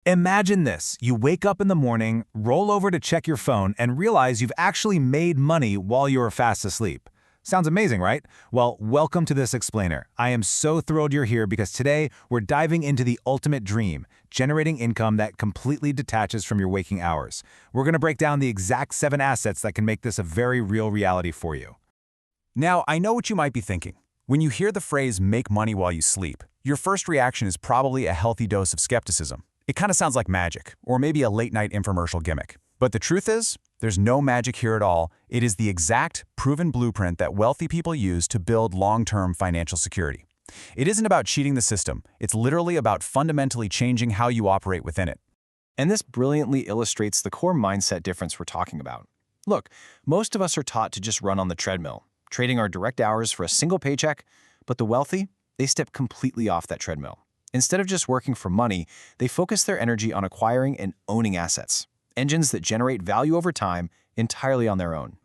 Imagine this. You wake up in the morning, roll over to check your phone, and realize you've actually made money while you were fast asleep. Sounds amazing, right? Well, welcome to this explainer. I am so thrilled you're here because today we're diving into the ultimate dream, generating income that completely detaches from your waking hours. We're going to break down the exact 7 assets that can make this a very real reality for you. Now, I know what you might be thinking. When you hear the phrase make money while you sleep, your first reaction is probably a healthy dose of skepticism. It kind of sounds like magic, or maybe a late-night infomercial gimmick. But the truth is, there's no magic here at all. It is the exact, proven blueprint that wealthy people use to build long-term financial security. It isn't about cheating the system. It's literally about fundamentally changing how you operate within it. And this brilliantly illustrates the core mindset difference we're talking about. Look, most of us are taught to just run on the treadmill, trading our direct hours for a single paycheck, but the wealthy, they step completely off that treadmill. Instead of just working for money, they focus their energy on acquiring and owning assets, engines that generate value over time entirely on their own.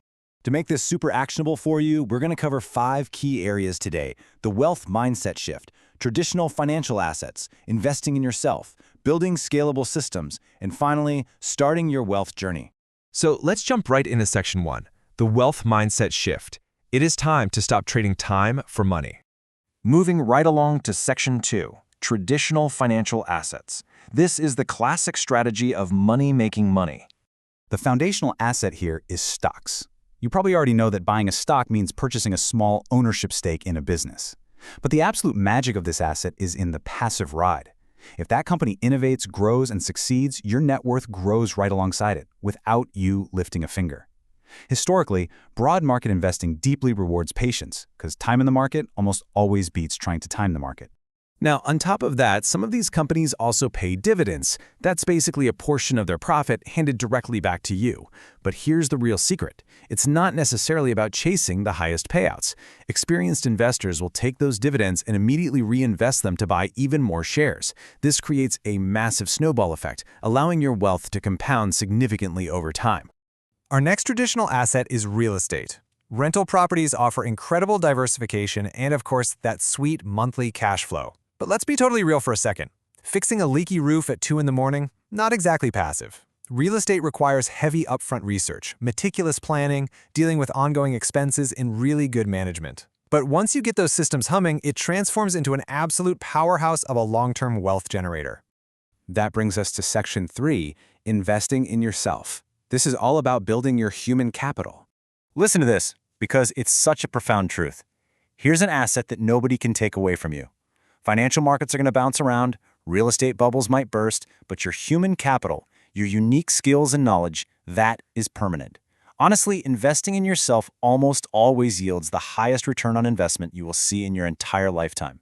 To make this super actionable for you, we're going to cover 5 key areas today: the wealth mindset shift, traditional financial assets, investing in yourself, building scalable systems, and finally, starting your wealth journey. So let's jump right into section 1, the wealth mindset shift. It is time to stop trading time for money. Moving right along to section 2. Traditional financial assets. This is the classic strategy of money making money. The foundational asset here is stocks. You probably already know that buying a stock means purchasing a small ownership stake in a business. But the absolute magic of this asset is in the passive ride. If that company innovates, grows, and succeeds, your net worth grows right alongside it, without you lifting a finger. Historically, broad market investing deeply rewards patience, because time in the market almost always beats trying to time the market. Now, on top of that, some of these companies also pay dividends. That's basically a portion of their profit handed directly back to you. But here's the real secret. It's not necessarily about chasing the highest payouts. Experienced investors will take those dividends and immediately reinvest them to buy even more shares. This creates a massive snowball effect, allowing your wealth to compound significantly over time. Our next traditional asset is real estate. Rental properties offer incredible diversification and, of course, that sweet monthly cash flow. But let's be totally real for a second. Fixing a leaky roof at 2 in the morning? Not exactly passive. Real estate requires heavy upfront research, meticulous planning, dealing with ongoing expenses, and really good management. But once you get those systems humming, it transforms into an absolute powerhouse of a long-term wealth generator. That brings us to section 3, investing in yourself. This is all about building your human capital. Listen to this, because it's such a profound truth. Here's an asset that nobody can take away from you. Financial markets are going to bounce around, real estate bubbles might burst, but your human capital, your unique skills and knowledge, that is permanent. Honestly, investing in yourself almost always yields the highest return on investment you will see in your entire lifetime.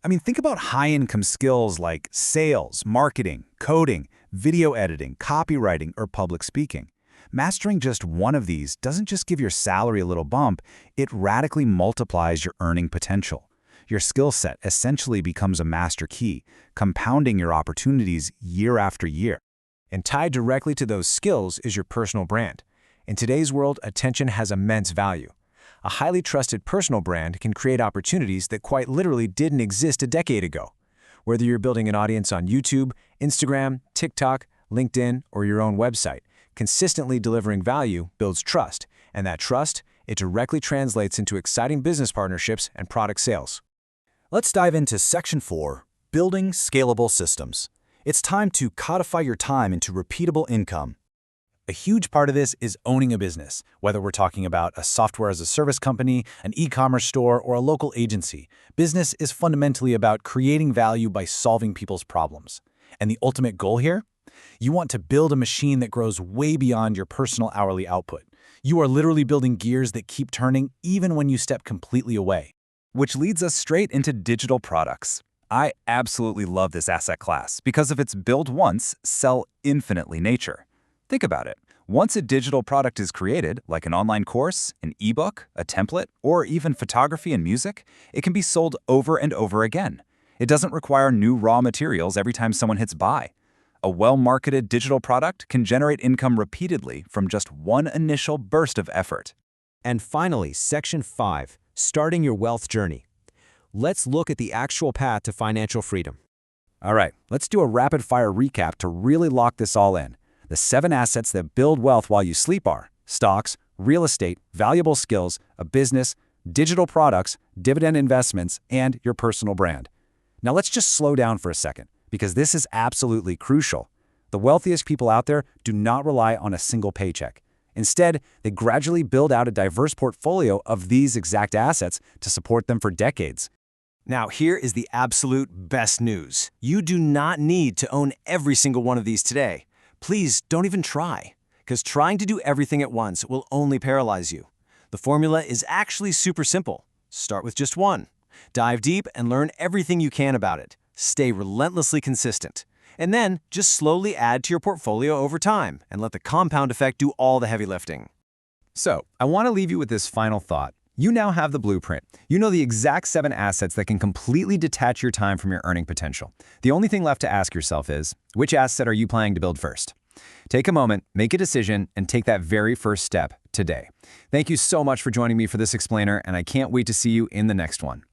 I mean, think about high-income skills like sales, marketing, coding, video editing, copywriting, or public speaking. Mastering just one of these doesn't just give your salary a little bump, it radically multiplies your earning potential. Your skill set essentially becomes a master key, compounding your opportunities year after year. And tied directly to those skills is your personal brand. In today's world, attention has immense value. A highly trusted personal brand can create opportunities that quite literally didn't exist a decade ago. Whether you're building an audience on YouTube, Instagram, TikTok, LinkedIn, or your own website, consistently delivering value builds trust, and that trust, it directly translates into exciting business partnerships and product sales. Let's dive into section 4, building scalable systems. It's time to codify your time into repeatable income. A huge part of this is owning a business, whether we're talking about a software-as-a-service company, an e-commerce store, or a local agency. Business is fundamentally about creating value by solving people's problems. And the ultimate goal here? You want to build a machine that grows way beyond your personal hourly output. You are literally building gears that keep turning even when you step completely away. Which leads us straight into digital products. I absolutely love this asset class because of its build once, sell infinitely nature. Think about it. Once a digital product is created, like an online course, an ebook, a template, or even photography and music, it can be sold over and over again. It doesn't require new raw materials every time someone hits buy. A well-marketed digital product can generate income repeatedly from just one initial burst of effort. And finally, section 5, starting your wealth journey. Let's look at the actual path to financial freedom. All right, let's do a rapid-fire recap to really lock this all in. The 7 assets that build wealth while you sleep are stocks, real estate, valuable skills, a business, digital products, dividend investments, and your personal brand. Now let's just slow down for a second, because this is absolutely crucial. The wealthiest people out there do not rely on a single paycheck. Instead, they gradually build out a diverse portfolio of these exact assets to support them for decades. Now, here is the absolute best news. You do not need to own every single one of these today. Please don't even try, because trying to do everything at once will only paralyze you. The formula is actually super simple. Start with just one. Dive deep and learn everything you can about it. Stay relentlessly consistent. And then just slowly add to your portfolio over time and let the compound effect do all the heavy lifting. So, I want to leave you with this final thought. You now have the blueprint. You know the exact 7 assets that can completely detach your time from your earning potential. The only thing left to ask yourself is, which asset are you planning to build first? Take a moment, make a decision, and take that very first step today. Thank you so much for joining me for this explainer, and I can't wait to see you in the next one.